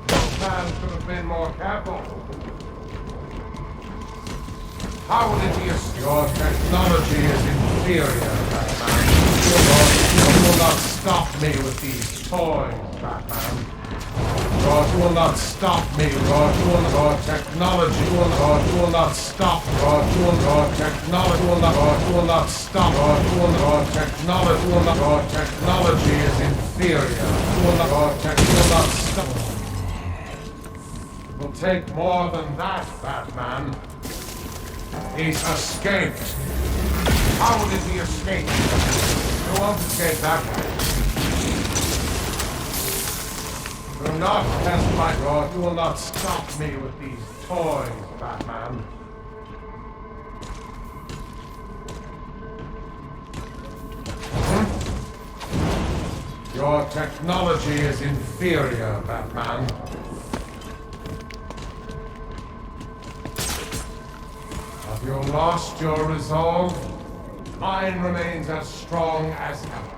[SPEAKER 13] Batman should have been more careful. How would it be if your technology is inferior, Batman? You will not stop me with these toys, Batman. You will not stop me. Your technology will not stop. Your technology will not stop. Your technology is inferior. Your technology will not stop. It will take more than that, Batman. He's escaped. How did he escape? You won't escape that way. Do not test my God. You will not stop me with these toys, Batman. Your technology is inferior, Batman. Have you lost your resolve? Mine remains as strong as ever.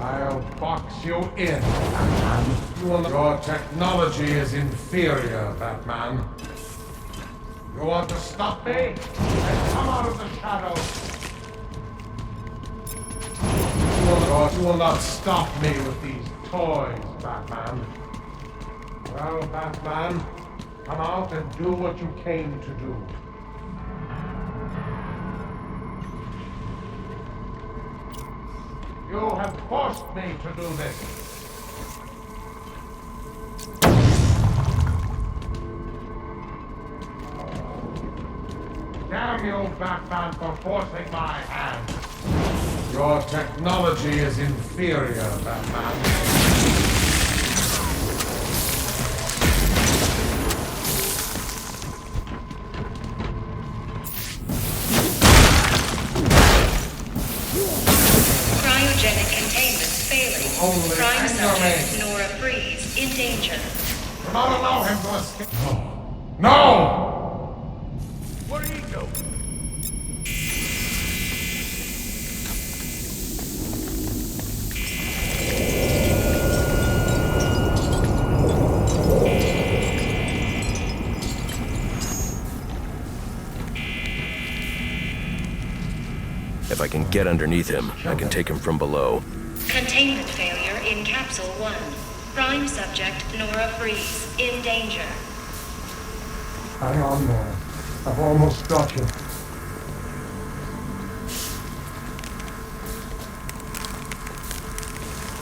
[SPEAKER 13] I'll box you in, Batman. Your technology is inferior, Batman. You want to stop me? Then come out of the shadows. You will not stop me with these toys, Batman. Well, Batman, come out and do what you came to do. You have forced me to do this. Damn you, Batman, for forcing my hand. Your technology is inferior, Batman.
[SPEAKER 4] Cryogenic containment failing.
[SPEAKER 13] Only
[SPEAKER 4] Prime subject
[SPEAKER 13] me.
[SPEAKER 4] Nora Freeze in danger.
[SPEAKER 13] Do not allow him to escape. No!
[SPEAKER 2] What are you doing?
[SPEAKER 7] If I can get underneath him, I can take him from below.
[SPEAKER 4] Containment failure in Capsule 1. Prime subject Nora Freeze in danger.
[SPEAKER 13] Hang on there. I've almost got you.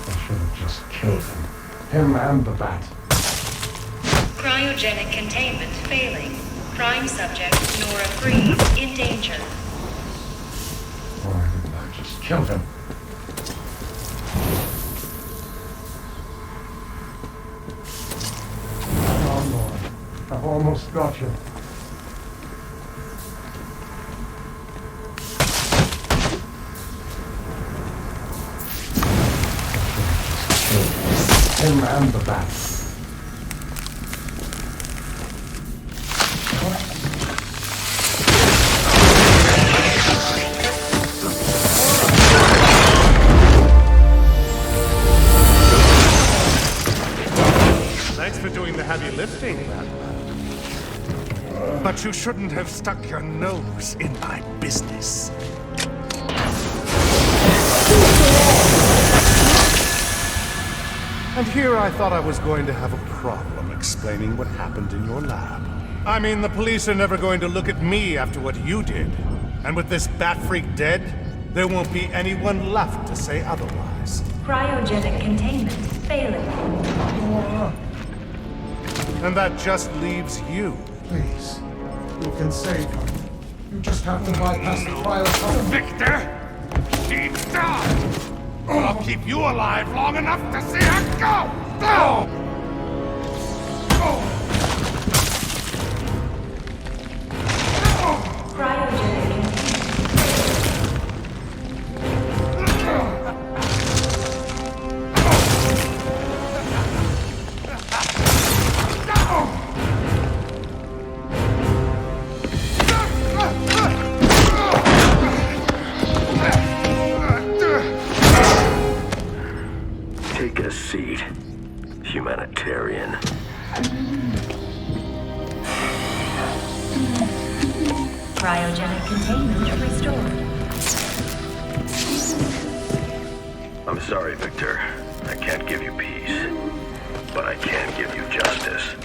[SPEAKER 13] I should have just killed him. Him and the bat.
[SPEAKER 4] Cryogenic containment failing. Prime subject Nora Freeze in danger.
[SPEAKER 13] Why didn't I just kill him? Oh, Lord. I've almost got you. Him and the bat. Thanks for doing the heavy lifting, Batman. But you shouldn't have stuck your nose in my business. And here I thought I was going to have a problem explaining what happened in your lab. I mean, the police are never going to look at me after what you did. And with this bat freak dead, there won't be anyone left to say otherwise.
[SPEAKER 4] Cryogenic containment failing.
[SPEAKER 13] And that just leaves you.
[SPEAKER 14] Please, you can save her. You just have to bypass the cryo tunnel.
[SPEAKER 13] Victor! She's done! I'll keep you alive long enough to see her go! Go!
[SPEAKER 4] Cryogenic
[SPEAKER 7] Take a seat, humanitarian.
[SPEAKER 4] Cryogenic containment restored.
[SPEAKER 7] I'm sorry, Victor. I can't give you peace, but I can give you justice.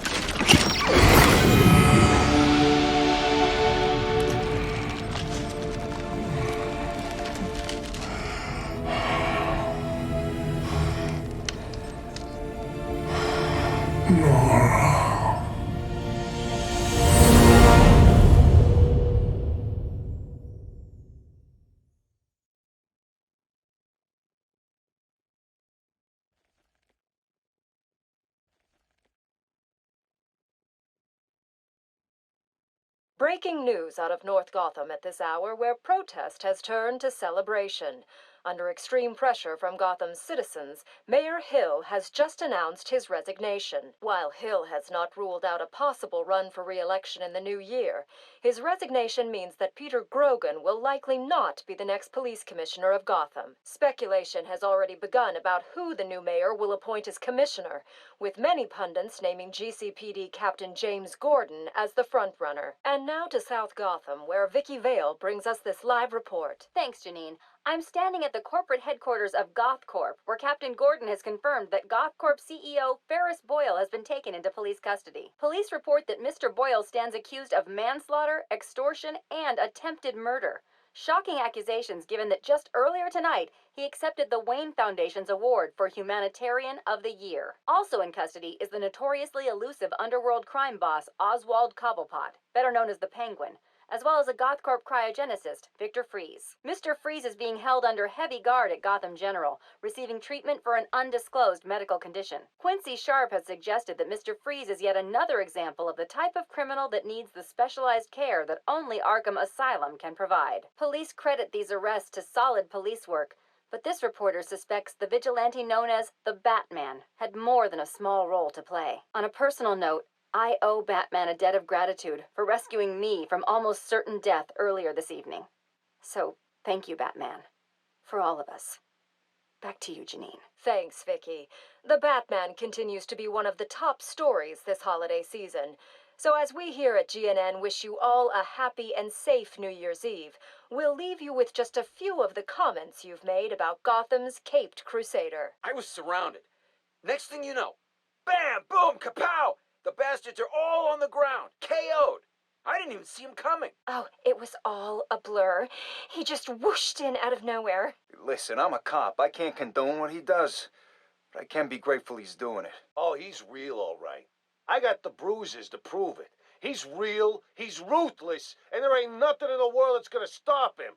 [SPEAKER 15] Breaking news out of North Gotham at this hour, where protest has turned to celebration. Under extreme pressure from Gotham's citizens, Mayor Hill has just announced his resignation. While Hill has not ruled out a possible run for re-election in the new year, his resignation means that Peter Grogan will likely not be the next police commissioner of Gotham. Speculation has already begun about who the new mayor will appoint as commissioner, with many pundits naming GCPD Captain James Gordon as the frontrunner. And now to South Gotham, where Vicky Vale brings us this live report.
[SPEAKER 16] Thanks, Janine. I'm standing at the corporate headquarters of GothCorp, where Captain Gordon has confirmed that GothCorp CEO Ferris Boyle has been taken into police custody. Police report that Mr. Boyle stands accused of manslaughter, extortion, and attempted murder. Shocking accusations given that just earlier tonight, he accepted the Wayne Foundation's award for Humanitarian of the Year. Also in custody is the notoriously elusive underworld crime boss Oswald Cobblepot, better known as the Penguin, as well as a GothCorp cryogenicist, Victor Freeze. Mr. Freeze is being held under heavy guard at Gotham General, receiving treatment for an undisclosed medical condition. Quincy Sharp has suggested that Mr. Freeze is yet another example of the type of criminal that needs the specialized care that only Arkham Asylum can provide. Police credit these arrests to solid police work, but this reporter suspects the vigilante known as the Batman had more than a small role to play. On a personal note, I owe Batman a debt of gratitude for rescuing me from almost certain death earlier this evening. So, thank you, Batman. For all of us. Back to you, Janine.
[SPEAKER 15] Thanks, Vicky. The Batman continues to be one of the top stories this holiday season. So as we here at GNN wish you all a happy and safe New Year's Eve, we'll leave you with just a few of the comments you've made about Gotham's Caped Crusader.
[SPEAKER 17] I was surrounded. Next thing you know, bam, boom, kapow! The bastards are all on the ground, KO'd. I didn't even see him coming.
[SPEAKER 15] Oh, it was all a blur. He just whooshed in out of nowhere.
[SPEAKER 18] Listen, I'm a cop. I can't condone what he does. But I can be grateful he's doing it.
[SPEAKER 17] Oh, he's real, all right.
[SPEAKER 5] I got the bruises to prove it. He's real, he's ruthless, and there ain't nothing in the world that's gonna stop him.